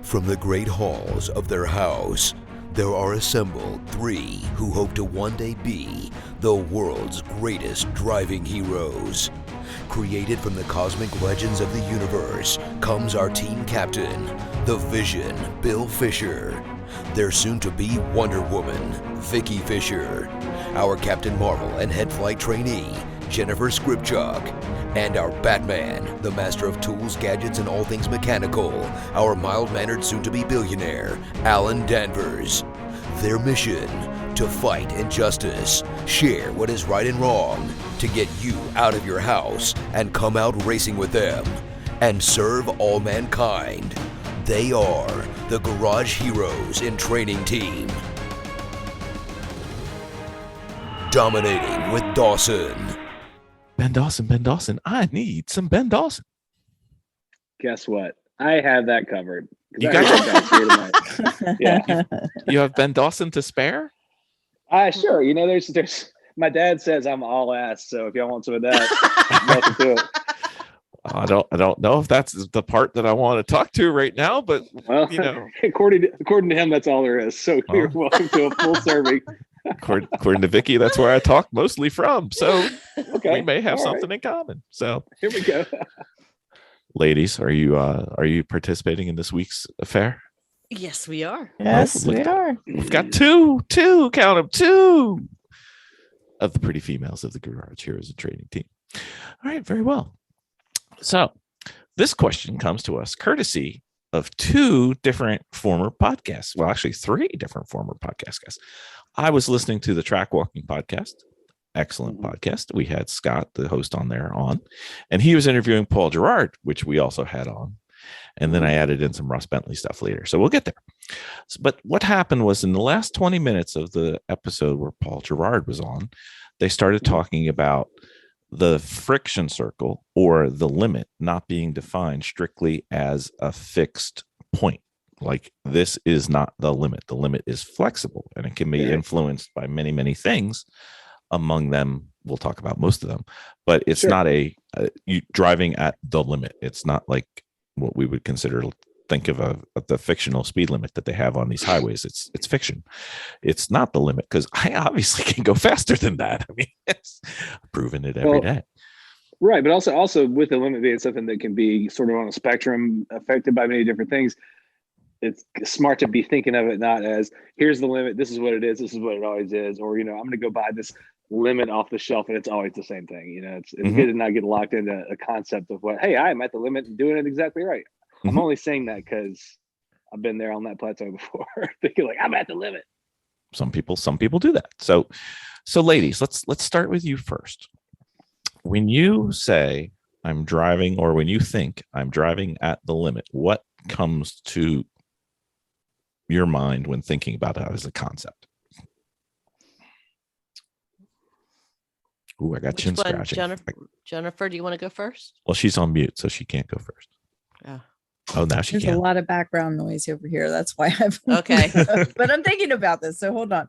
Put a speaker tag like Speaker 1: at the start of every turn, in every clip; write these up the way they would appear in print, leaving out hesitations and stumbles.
Speaker 1: From the great halls of their house, there are assembled three who hope to one day be the world's greatest driving heroes. Created from the cosmic legends of the universe comes our team captain, the Vision, Bill Fisher. Their soon-to-be Wonder Woman, Vicki Fisher. Our Captain Marvel and head flight trainee, Jennifer Skripchuk. And our Batman, the master of tools, gadgets, and all things mechanical, our mild-mannered soon-to-be billionaire, Alan Danvers. Their mission, to fight injustice, share what is right and wrong, to get you out of your house and come out racing with them, and serve all mankind. They are the Garage Heroes in Training Team. Dominating with Dawson.
Speaker 2: Ben Dawson, I need some Ben Dawson.
Speaker 3: Guess what? I have that covered.
Speaker 2: You got
Speaker 3: here tonight. Yeah.
Speaker 2: You have Ben Dawson to spare?
Speaker 3: Sure. You know, there's my dad says I'm all ass, so if y'all want some of that, welcome to it.
Speaker 2: I don't know if that's the part that I want to talk to right now, but
Speaker 3: well, you know, according to him, that's all there is. So you're welcome to a full serving.
Speaker 2: According to Vicki, that's where I talk mostly from. So
Speaker 3: okay,
Speaker 2: we may have something in common. So
Speaker 3: here we go.
Speaker 2: Ladies, are you participating in this week's affair?
Speaker 4: Yes, we are.
Speaker 5: Yes, we are.
Speaker 2: We've got two, count them, two of the pretty females of the Garage Heroes and Training Team. All right, very well. So this question comes to us courtesy of two different former podcasts. Well, actually, three different former podcast guests. I was listening to the Track Walking podcast. Excellent podcast. We had Scott, the host, on, and he was interviewing Paul Gerrard, which we also had on. And then I added in some Ross Bentley stuff later. So we'll get there. But what happened was in the last 20 minutes of the episode where Paul Gerrard was on, they started talking about the friction circle or the limit not being defined strictly as a fixed point. Like this is not the limit. The limit is flexible and it can be influenced by many, many things. Among them, we'll talk about most of them, but it's not you driving at the limit. It's not like what we would think of the fictional speed limit that they have on these highways. It's fiction. It's not the limit because I obviously can go faster than that. I mean, it's proven it every day.
Speaker 3: Right, but also with the limit being something that can be sort of on a spectrum, affected by many different things. It's smart to be thinking of it not as here's the limit, this is what it is, this is what it always is, or I'm going to go buy this limit off the shelf and it's always the same thing. It's good to not get locked into a concept of what, hey, I'm at the limit and doing it exactly right. I'm only saying that because I've been there on that plateau before. Thinking like I'm at the limit.
Speaker 2: Some people do that. So ladies, let's start with you first. When you say I'm driving, or when you think I'm driving at the limit, what comes to your mind when thinking about it as a concept? Ooh, I got chin scratching.
Speaker 4: Jennifer, do you want to go first?
Speaker 2: Well, she's on mute, so she can't go first.
Speaker 4: Yeah.
Speaker 2: Oh, now she
Speaker 5: There's
Speaker 2: can.
Speaker 5: a lot of background noise over here. That's why I've
Speaker 4: okay.
Speaker 5: But I'm thinking about this. So hold on.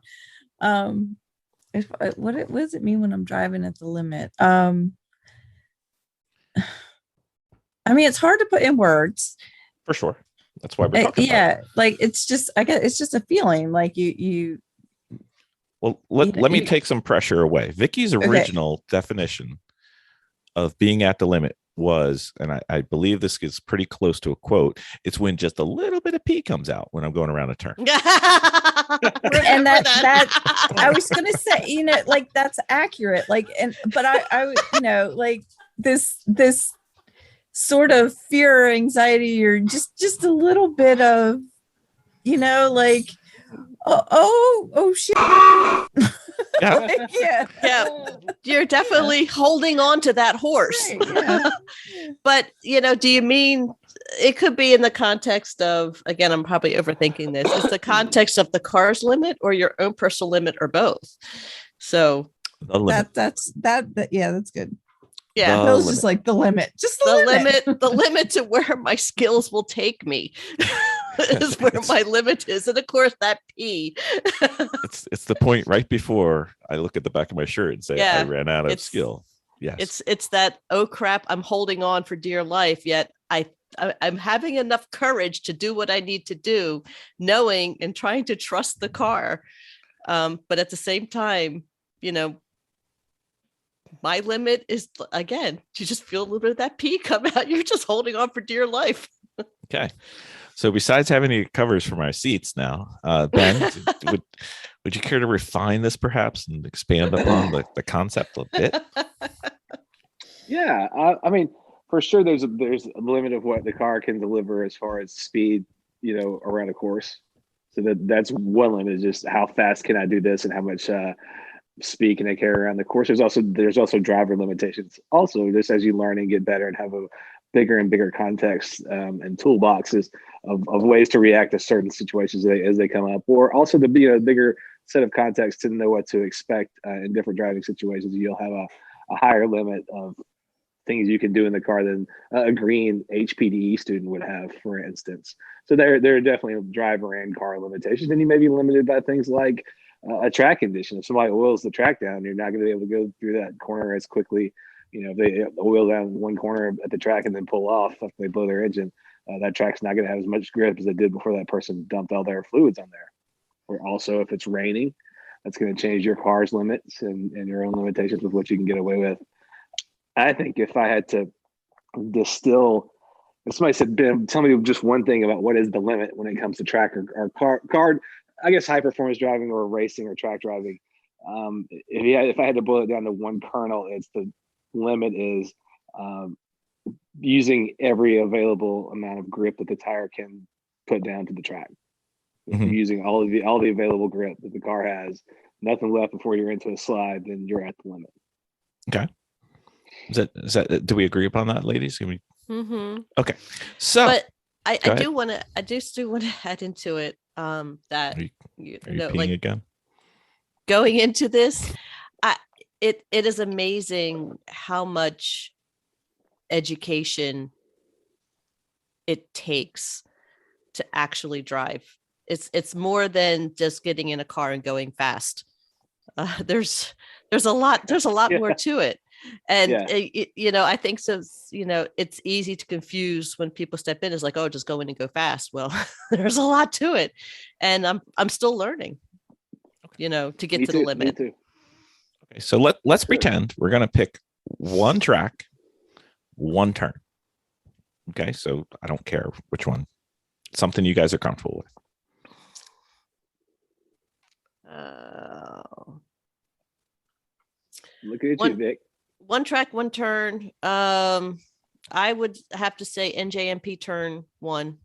Speaker 5: What does it mean when I'm driving at the limit? I mean, it's hard to put in words.
Speaker 2: For sure. That's why we're talking about it.
Speaker 5: Like it's just it's just a feeling like you.
Speaker 2: Well, let me take some pressure away. Vicki's original definition of being at the limit was, and I believe this is pretty close to a quote, it's when just a little bit of pee comes out when I'm going around a turn.
Speaker 5: And that I was going to say, like that's accurate. Like, but I like this sort of fear or anxiety or just a little bit of, like, oh shit.
Speaker 2: Yeah.
Speaker 4: Yeah, you're definitely holding on to that horse.
Speaker 5: Right, yeah.
Speaker 4: But do you mean it could be in the context of, again, I'm probably overthinking this, it's the context of the car's limit or your own personal limit or both? So
Speaker 5: that's good.
Speaker 4: Yeah,
Speaker 5: Bill's just like the limit, just the
Speaker 4: limit to where my skills will take me. Is where my limit is, and of course that pee.
Speaker 2: it's the point right before I look at the back of my shirt and say I ran out of skill. Yes,
Speaker 4: it's that, oh crap, I'm holding on for dear life, yet I I'm having enough courage to do what I need to do, knowing and trying to trust the car. But at the same time, my limit is, again, you just feel a little bit of that pee come out. You're just holding on for dear life.
Speaker 2: Okay. So besides having any covers for my seats now, Ben, would you care to refine this perhaps and expand upon the concept a bit?
Speaker 3: Yeah, I mean, for sure, there's a limit of what the car can deliver as far as speed, around a course. So that's one limit, just how fast can I do this and how much speed can I carry around the course. There's also driver limitations. Also, just as you learn and get better and have a bigger and bigger context and toolboxes of ways to react to certain situations as they come up, or also to be a bigger set of context to know what to expect in different driving situations. You'll have a higher limit of things you can do in the car than a green HPDE student would have, for instance. So there are definitely driver and car limitations, and you may be limited by things like a track condition. If somebody oils the track down, you're not going to be able to go through that corner as quickly. If they oil down one corner at the track and then pull off after they blow their engine, that track's not going to have as much grip as it did before that person dumped all their fluids on there. Or also, if it's raining, that's going to change your car's limits and your own limitations with what you can get away with. I think if I had to distill, if somebody said, Ben, tell me just one thing about what is the limit when it comes to track or car, I guess high performance driving or racing or track driving. If I had to boil it down to one kernel, it's the limit is using every available amount of grip that the tire can put down to the track. If you're using all the available grip that the car has, nothing left before you're into a slide, then you're at the limit.
Speaker 2: Okay. Is that do we agree upon that, ladies? Can we?
Speaker 4: Mm-hmm.
Speaker 2: Okay. So,
Speaker 4: but I do want to add into it that
Speaker 2: are you peeing again?
Speaker 4: Going into this, it is amazing how much education it takes to actually drive. It's more than just getting in a car and going fast. There's a lot more to it. And I think so. It's easy to confuse when people step in. It's like, oh, just go in and go fast. Well, there's a lot to it, and I'm still learning. To get to the limit.
Speaker 3: Okay,
Speaker 2: so let's pretend we're gonna pick one track, one turn. Okay, so I don't care which one. Something you guys are comfortable with.
Speaker 3: Look at you, Vic.
Speaker 4: One track, one turn. I would have to say NJMP turn 1.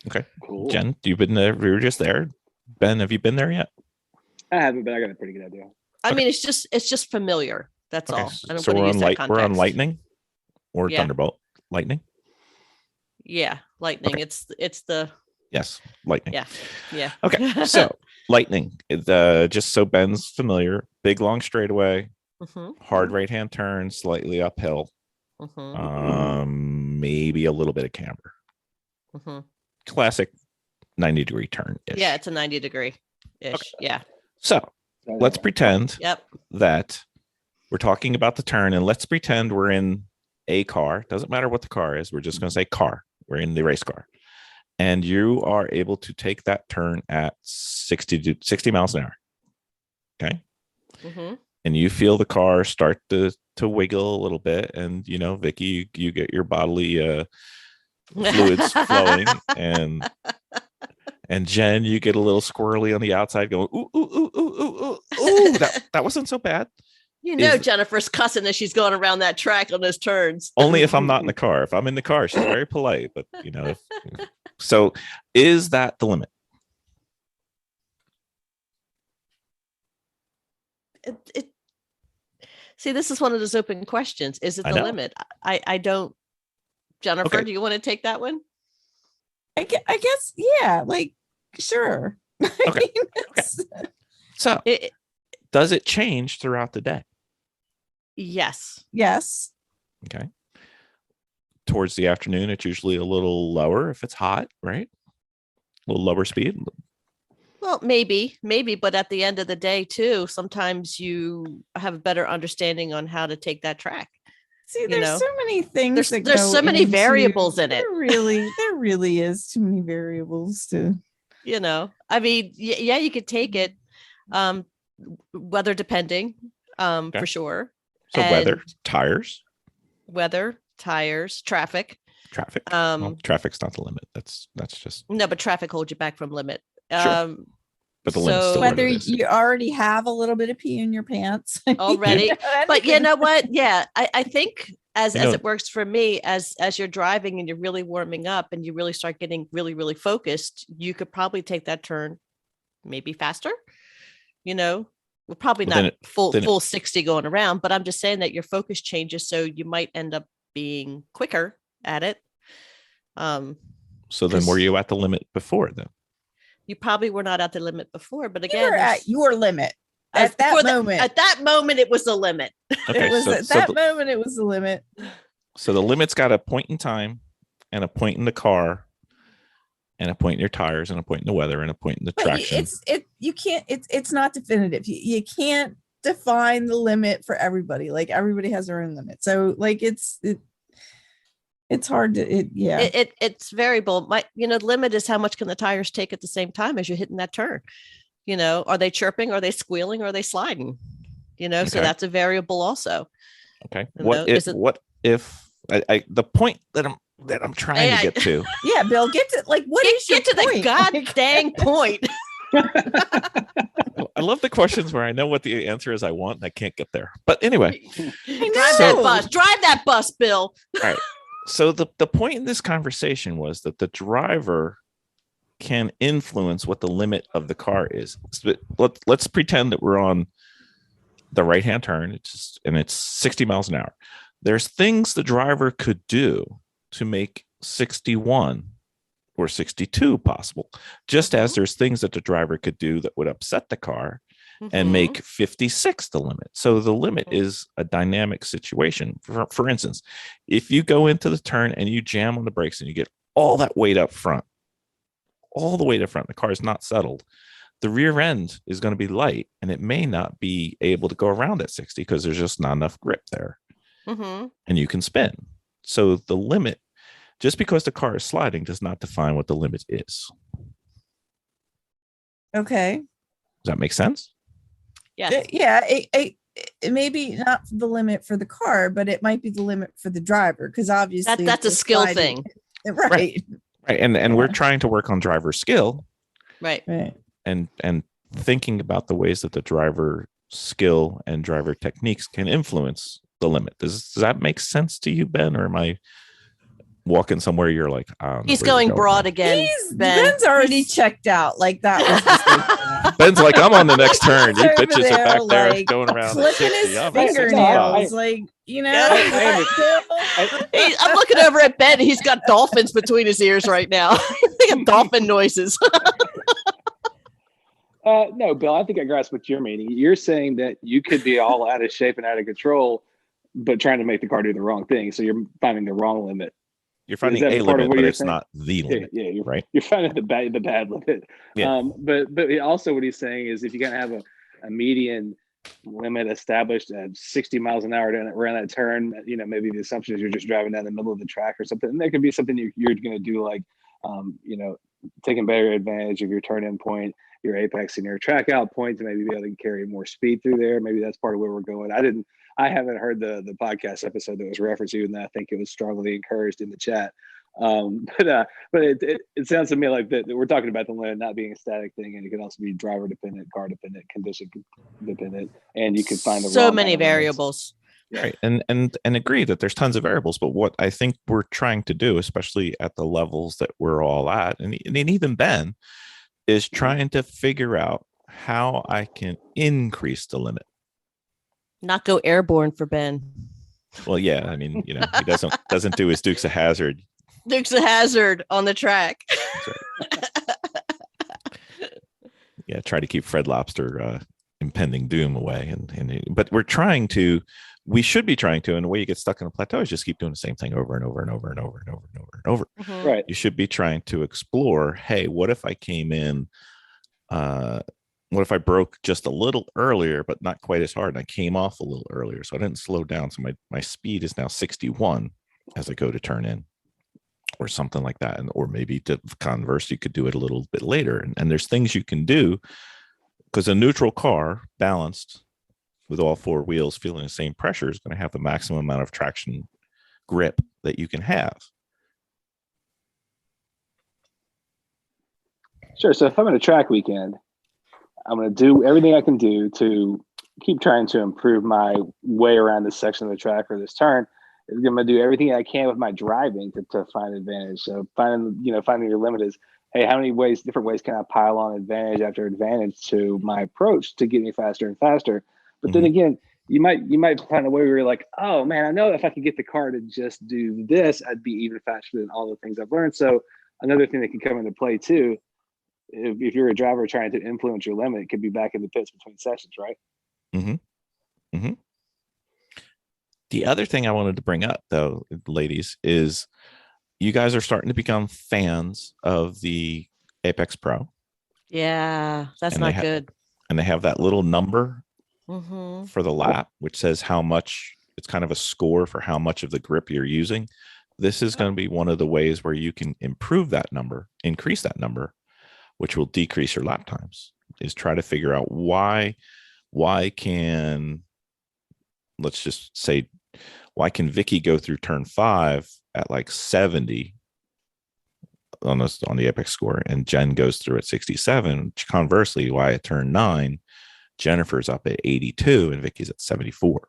Speaker 2: Okay.
Speaker 3: Cool.
Speaker 2: Jen, you've been there. We were just there. Ben, have you been there yet?
Speaker 3: I haven't, but I got a pretty good idea.
Speaker 4: I mean, it's just familiar. That's all. I don't
Speaker 2: so we're on lightning or
Speaker 4: Yeah.
Speaker 2: Thunderbolt. Lightning.
Speaker 4: Yeah, lightning.
Speaker 2: Okay.
Speaker 4: It's the
Speaker 2: Yes, lightning.
Speaker 4: yeah.
Speaker 2: Okay, so lightning. Just so Ben's familiar, big long straightaway, hard right hand turn, slightly uphill, maybe a little bit of camber. Classic 90-degree turn.
Speaker 4: Yeah, it's a 90-degree ish.
Speaker 2: Okay.
Speaker 4: Yeah.
Speaker 2: So let's pretend
Speaker 4: Yep.
Speaker 2: that we're talking about the turn, and let's pretend we're in a car. Doesn't matter what the car is. We're just going to say car. We're in the race car. And you are able to take that turn at 60 miles an hour. Okay. And you feel the car start to wiggle a little bit. And, Vicki, you get your bodily fluids flowing. And Jen, you get a little squirrely on the outside going, ooh, ooh, ooh, ooh, ooh, ooh. That wasn't so bad.
Speaker 4: Jennifer's cussing as she's going around that track on those turns.
Speaker 2: Only if I'm not in the car. If I'm in the car, she's very polite. But, so is that the limit?
Speaker 4: See, this is one of those open questions. Is it the limit? I don't. Jennifer,
Speaker 2: Okay.
Speaker 4: Do you want to take that one?
Speaker 5: I guess, yeah, like, sure.
Speaker 2: Okay. So does it change throughout the day?
Speaker 4: Yes.
Speaker 5: Yes.
Speaker 2: Okay. Towards the afternoon, it's usually a little lower if it's hot, right? A little lower speed.
Speaker 4: Well, maybe, but at the end of the day, too, sometimes you have a better understanding on how to take that track.
Speaker 5: See, there's so many things
Speaker 4: there's
Speaker 5: that
Speaker 4: there's
Speaker 5: go
Speaker 4: so many
Speaker 5: into-
Speaker 4: variables in it.
Speaker 5: There really is too many variables to.
Speaker 4: I mean, yeah, you could take it, weather depending, for sure.
Speaker 2: So
Speaker 4: And
Speaker 2: weather,
Speaker 4: tires, traffic.
Speaker 2: well, traffic's not the limit. That's just
Speaker 4: No, but traffic holds you back from limit.
Speaker 2: Sure. But the limit's still
Speaker 5: Whether
Speaker 2: what it is.
Speaker 5: you already have a little bit of pee in your pants
Speaker 4: already. But you know what? Yeah, I think as
Speaker 2: You know-
Speaker 4: it works for me, as you're driving and you're really warming up and you really start getting really, really focused, you could probably take that turn maybe faster. We're probably
Speaker 2: Well, then
Speaker 4: not
Speaker 2: it-
Speaker 4: full
Speaker 2: then it-
Speaker 4: 60 going around, but I'm just saying that your focus changes, so you might end up being quicker at it.
Speaker 2: So then were you at the limit before then?
Speaker 4: You probably were not at the limit before, but
Speaker 5: You
Speaker 4: again,
Speaker 5: were at your limit
Speaker 4: as-
Speaker 5: at that
Speaker 4: for
Speaker 5: moment.
Speaker 4: at that moment, it was the limit.
Speaker 2: Okay,
Speaker 5: It was
Speaker 2: so,
Speaker 5: at
Speaker 2: so
Speaker 5: that
Speaker 2: the,
Speaker 5: moment. It was the limit.
Speaker 2: so the limit's got a point in time and a point in the car and a point in your tires and a point in the weather and a point in the
Speaker 5: But
Speaker 2: traction.
Speaker 5: you can't. It's not definitive. You can't define the limit for everybody. Like everybody has their own limit. So like it's hard to.
Speaker 4: It's variable. The limit is how much can the tires take at the same time as you're hitting that turn. Are they chirping? Are they squealing? Or are they sliding? So
Speaker 2: Okay.
Speaker 4: that's a variable also.
Speaker 2: Okay.
Speaker 4: You
Speaker 2: What
Speaker 4: know,
Speaker 2: if
Speaker 4: is it-
Speaker 2: what if I the point that I'm trying
Speaker 4: Yeah.
Speaker 2: to get to?
Speaker 5: Yeah, Bill, get to like what is your
Speaker 4: Get to the
Speaker 5: point?
Speaker 4: god
Speaker 5: Like,
Speaker 4: dang point.
Speaker 2: I love the questions where I know what the answer is I want and I can't get there. But anyway,
Speaker 4: Drive
Speaker 5: know.
Speaker 4: that bus. Drive that bus, Bill.
Speaker 2: all right. So the point in this conversation was that the driver can influence what the limit of the car is. So let's pretend that we're on the right-hand turn. It's 60 miles an hour. There's things the driver could do to make 61 or 62 possible, just as there's things that the driver could do that would upset the car and
Speaker 4: Mhm.
Speaker 2: make 56 the limit. So the limit is a dynamic situation. For instance, if you go into the turn and you jam on the brakes and you get all that weight up front, all the weight up front, the car is not settled, the rear end is going to be light and it may not be able to go around at 60 because there's just not enough grip there
Speaker 4: Mhm.
Speaker 2: and you can spin. So the limit, just because the car is sliding, does not define what the limit is.
Speaker 5: okay.
Speaker 2: Does that make sense?
Speaker 4: Yes.
Speaker 5: Yeah, it may be not the limit for the car, but it might be the limit for the driver because obviously
Speaker 4: That's a
Speaker 5: if
Speaker 4: skill
Speaker 5: they're sliding-
Speaker 4: thing.
Speaker 5: right?
Speaker 2: Right. And we're
Speaker 5: Yeah.
Speaker 2: trying to work on driver skill
Speaker 4: Right.
Speaker 5: Right.
Speaker 2: and thinking about the ways that the driver skill and driver techniques can influence the limit. Does that make sense to you, Ben? Or am I walking somewhere you're like, I don't know
Speaker 4: He's
Speaker 2: where you're
Speaker 4: going broad
Speaker 2: there?
Speaker 4: again.
Speaker 5: Ben's already checked out. Like that was just like,
Speaker 2: Ben's like, I'm on the next turn. You
Speaker 5: Over
Speaker 2: bitches are
Speaker 5: there,
Speaker 2: back there
Speaker 5: like,
Speaker 2: going around at
Speaker 5: flipping
Speaker 2: 60.
Speaker 5: his
Speaker 2: I'm at 65.
Speaker 5: fingernails, like
Speaker 3: I
Speaker 4: I'm looking over at Ben. He's got dolphins between his ears right now. They have dolphin noises.
Speaker 3: No, Bill, I think I grasp what you're meaning. You're saying that you could be all out of shape and out of control, but trying to make the car do the wrong thing. So you're finding the wrong limit.
Speaker 2: You're finding
Speaker 3: that
Speaker 2: a
Speaker 3: part of
Speaker 2: limit,
Speaker 3: what
Speaker 2: but
Speaker 3: you're
Speaker 2: it's
Speaker 3: saying?
Speaker 2: not the limit.
Speaker 3: Yeah, you're
Speaker 2: right?
Speaker 3: You're finding the bad limit.
Speaker 2: Yeah.
Speaker 3: But also what he's saying is if you kind of have a median limit established at 60 miles an hour around that turn, maybe the assumption is you're just driving down the middle of the track or something. And there could be something you're going to do like, taking better advantage of your turn in point, your apex and your track out point to maybe be able to carry more speed through there. Maybe that's part of where we're going. I haven't heard the podcast episode that was referenced to, and I think it was strongly encouraged in the chat. But it sounds to me like that we're talking about the limit not being a static thing, and it can also be driver dependent, car dependent, condition dependent, and you can find
Speaker 4: So
Speaker 3: wrong
Speaker 4: many
Speaker 3: kind of limits.
Speaker 4: variables.
Speaker 2: Right. And agree that there's tons of variables, but what I think we're trying to do, especially at the levels that we're all at, and even Ben, is trying to figure out how I can increase the limit.
Speaker 4: Not go airborne for Ben.
Speaker 2: Well, yeah, I mean, he doesn't do his Dukes of Hazzard.
Speaker 4: Dukes of Hazzard on the track.
Speaker 2: Yeah, try to keep Fred Lobster impending doom away, but we should be trying to, and the way you get stuck in a plateau is just keep doing the same thing over and over and over and over and over and over and over.
Speaker 4: Mhm.
Speaker 3: Right.
Speaker 2: You should be trying to explore, hey, what if I came in what if I broke just a little earlier, but not quite as hard? And I came off a little earlier, so I didn't slow down. So my speed is now 61 as I go to turn in, or something like that. And or maybe to converse, you could do it a little bit later. And there's things you can do, because a neutral car balanced with all four wheels feeling the same pressure is going to have the maximum amount of traction grip that you can have.
Speaker 3: Sure. So if I'm in a track weekend, I'm going to do everything I can do to keep trying to improve my way around this section of the track or this turn. I'm going to do everything I can with my driving to find advantage. So finding your limit is, hey, how many different ways can I pile on advantage after advantage to my approach to get me faster and faster? But then again, you might find a way where you're like, oh man, I know if I could get the car to just do this, I'd be even faster than all the things I've learned. So another thing that can come into play too, if you're a driver trying to influence your limit, it could be back in the pits between sessions, right?
Speaker 2: Mm-hmm. Mm-hmm. The other thing I wanted to bring up, though, ladies, is you guys are starting to become fans of the Apex Pro.
Speaker 4: Yeah, that's not good.
Speaker 2: And they have that little number
Speaker 4: for
Speaker 2: the lap, which says how much. It's kind of a score for how much of the grip you're using. This is going to be one of the ways where you can improve that number, increase that number, which will decrease your lap times. Is try to figure out why can, let's just say, why can Vicki go through turn 5 at like 70 on the Apex score, and Jen goes through at 67? Conversely, why at turn 9 Jennifer's up at 82 and Vicki's at 74,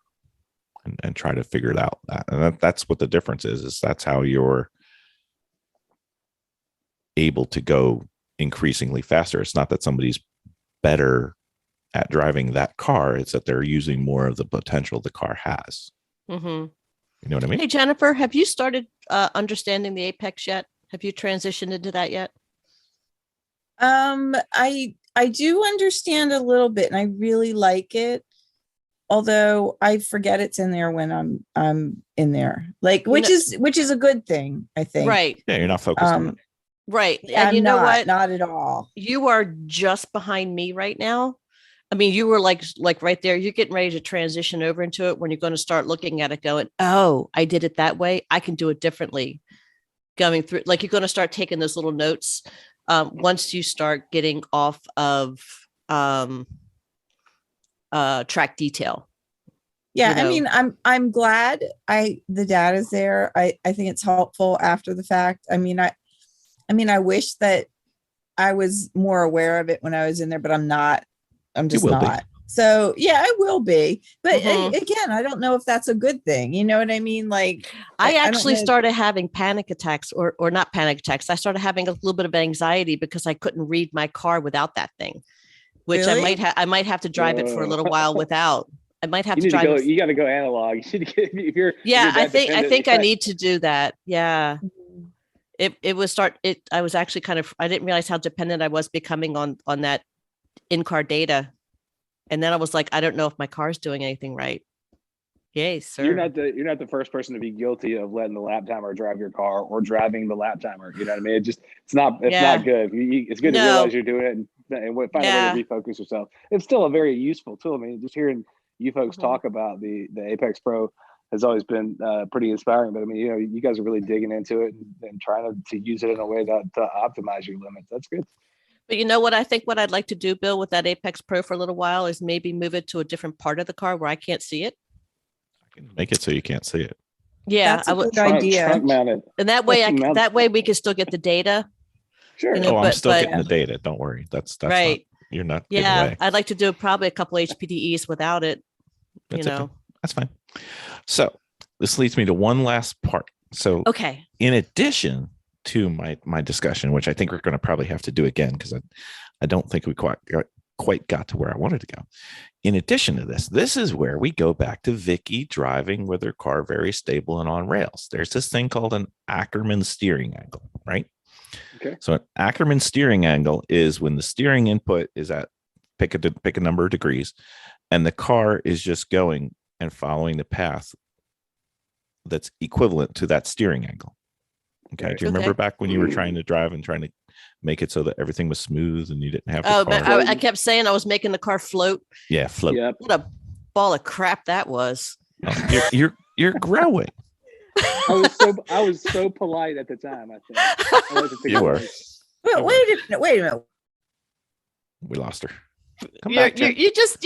Speaker 2: and try to figure it out. And that's what the difference is that's how you're able to go increasingly faster. It's not that somebody's better at driving that car, it's that they're using more of the potential the car has. You know what I mean?
Speaker 4: Hey, Jennifer, have you started understanding the Apex yet? Have you transitioned into that yet?
Speaker 5: I do understand a little bit, and I really like it. Although I forget it's in there when I'm in there, like which is a good thing, I think.
Speaker 4: Right.
Speaker 2: Yeah, you're not focused on it.
Speaker 4: Right.
Speaker 5: Yeah,
Speaker 4: and you know what?
Speaker 5: Not at all.
Speaker 4: You are just behind me right now. I mean, you were like right there. You're getting ready to transition over into it when you're going to start looking at it going, oh, I did it that way. I can do it differently. Going through, like, you're going to start taking those little notes once you start getting off of track detail.
Speaker 5: Yeah, I mean, I'm glad the data's there. I think it's helpful after the fact. I mean, I wish that I was more aware of it when I was in there, but I'm not. I'm just not. So yeah, I will be. But again, I don't know if that's a good thing. You know what I mean? Like,
Speaker 4: I actually started having panic attacks, or not panic attacks. I started having a little bit of anxiety because I couldn't read my car without that thing, which
Speaker 5: really?
Speaker 4: I might have to drive it for a little while without. I might have to drive.
Speaker 3: You got to go analog. If you're
Speaker 4: I think I need to do that. Yeah. It was I was actually I didn't realize how dependent I was becoming on that in-car data. And then I was like, I don't know if my car's doing anything right. Yay, sir.
Speaker 3: You're not the first person to be guilty of letting the lap timer drive your car or driving the lap timer. You know what I mean? It's not good. It's good to realize you're doing it and find a way to refocus yourself. It's still a very useful tool. I mean, just hearing you folks talk about the Apex Pro has always been pretty inspiring. But I mean, you guys are really digging into it and trying to use it in a way to optimize your limits. That's good.
Speaker 4: But you know what? I think what I'd like to do, Bill, with that Apex Pro for a little while is maybe move it to a different part of the car where I can't see it.
Speaker 2: I can make it so you can't see it.
Speaker 4: Yeah,
Speaker 5: that's a good idea.
Speaker 3: Trunk mounted.
Speaker 4: And that way, that way we can still get the data.
Speaker 3: Sure.
Speaker 2: I'm still getting the data. Don't worry. That's
Speaker 4: right.
Speaker 2: You're not.
Speaker 4: Yeah, I'd like to do probably a couple HPDEs without it.
Speaker 2: That's fine. So this leads me to one last part. So
Speaker 4: okay.
Speaker 2: In addition to my discussion, which I think we're going to probably have to do again because I don't think we quite got to where I wanted to go. In addition to this is where we go back to Vicki driving with her car very stable and on rails. There's this thing called an Ackerman steering angle, right?
Speaker 3: Okay.
Speaker 2: So an Ackerman steering angle is when the steering input is at pick a number of degrees, and the car is just going and following the path that's equivalent to that steering angle. Okay. Do you remember back when you were trying to drive and trying to make it so that everything was smooth and you didn't have
Speaker 4: Oh,
Speaker 2: the
Speaker 4: but
Speaker 2: car.
Speaker 4: I kept saying I was making the car float.
Speaker 2: Yeah, float.
Speaker 3: Yep.
Speaker 4: What a ball of crap that was.
Speaker 2: Oh, you're growing.
Speaker 3: I was so polite at the time. I think I like to think
Speaker 2: You
Speaker 3: of
Speaker 2: were.
Speaker 3: it.
Speaker 5: Well, wait a minute.
Speaker 2: We lost her. Come
Speaker 4: You're,
Speaker 2: back. Jen.
Speaker 4: you just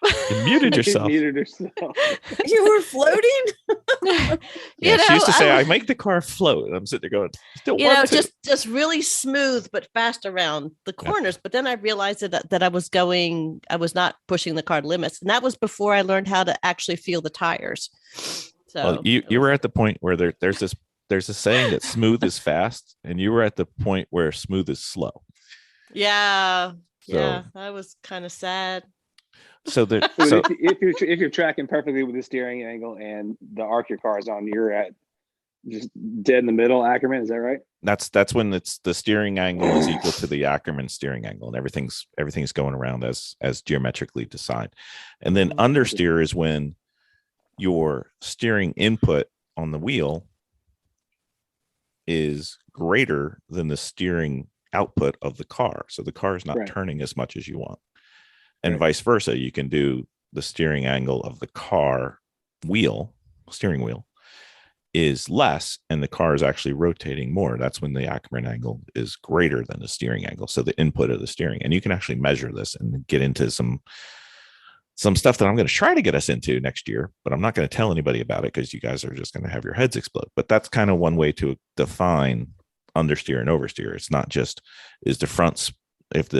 Speaker 2: You muted yourself.
Speaker 3: Muted herself.
Speaker 5: You were floating?
Speaker 2: Yeah, she used to say, "I make the car float," and I'm sitting there going, "Still want to."
Speaker 4: just really smooth but fast around the corners. But then I realized that I was not pushing the car limits, and that was before I learned how to actually feel the tires. So
Speaker 2: Well, you were at the point where there's a saying that smooth is fast, and you were at the point where smooth is slow.
Speaker 4: yeah,
Speaker 2: So-
Speaker 4: I was kind of sad.
Speaker 2: So that
Speaker 3: So
Speaker 2: so
Speaker 3: if you're tracking perfectly with the steering angle and the arc your car is on, you're at just dead in the middle. Ackerman, is that right?
Speaker 2: that's when it's the steering angle is equal to the Ackerman steering angle, and everything's going around as geometrically defined. And then understeer is when your steering input on the wheel is greater than the steering output of the car. So the car is not
Speaker 3: Right.
Speaker 2: turning as much as you want. And
Speaker 3: Right.
Speaker 2: vice versa. You can do the steering angle of the car steering wheel is less, and the car is actually rotating more. That's when the Ackerman angle is greater than the steering angle. So the input of the steering, and you can actually measure this and get into some stuff that I'm going to try to get us into next year, but I'm not going to tell anybody about it because you guys are just going to have your heads explode. But that's kind of one way to define understeer and oversteer. It's not just if the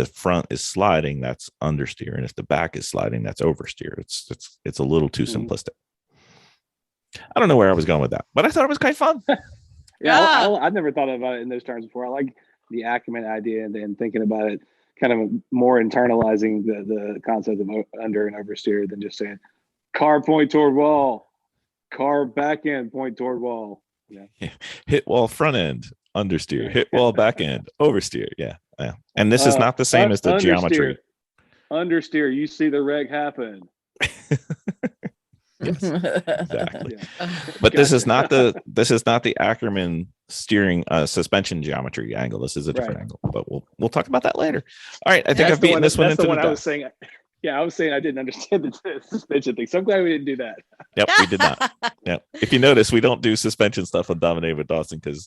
Speaker 2: front is sliding, that's understeer, and if the back is sliding, that's oversteer. It's a little too simplistic. I don't know where I was going with that, but I thought it was quite fun.
Speaker 3: Yeah, I've never thought about it in those terms before. I like the Ackerman idea and then thinking about it, kind of more internalizing the concept of under and oversteer than just saying car point toward wall, car back end point toward wall. Yeah.
Speaker 2: Hit wall front end, understeer. Hit wall back end, oversteer. Yeah. And this is not the same as the geometry.
Speaker 3: Understeer, you see the wreck happen.
Speaker 2: Yes, exactly.
Speaker 3: Yeah.
Speaker 2: But this is not the Ackerman steering suspension geometry angle. This is a different angle, but we'll talk about that later. All right, I think I've beaten this one into the
Speaker 3: I was saying. Yeah, I was saying I didn't understand the suspension thing, so I'm glad we didn't do that.
Speaker 2: Yep, we did not. Yep. If you notice, we don't do suspension stuff on Dominating with Dawson because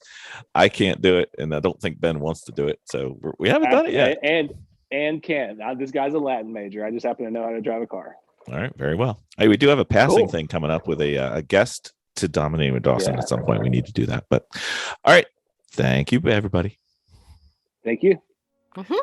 Speaker 2: I can't do it, and I don't think Ben wants to do it, so we haven't done it yet.
Speaker 3: And Ken, this guy's a Latin major. I just happen to know how to drive a car.
Speaker 2: All right, very well. Hey, we do have a passing thing coming up with a guest to Dominating with Dawson at some point. We need to do that. But all right, thank you, everybody.
Speaker 3: Thank you.
Speaker 4: Mhm.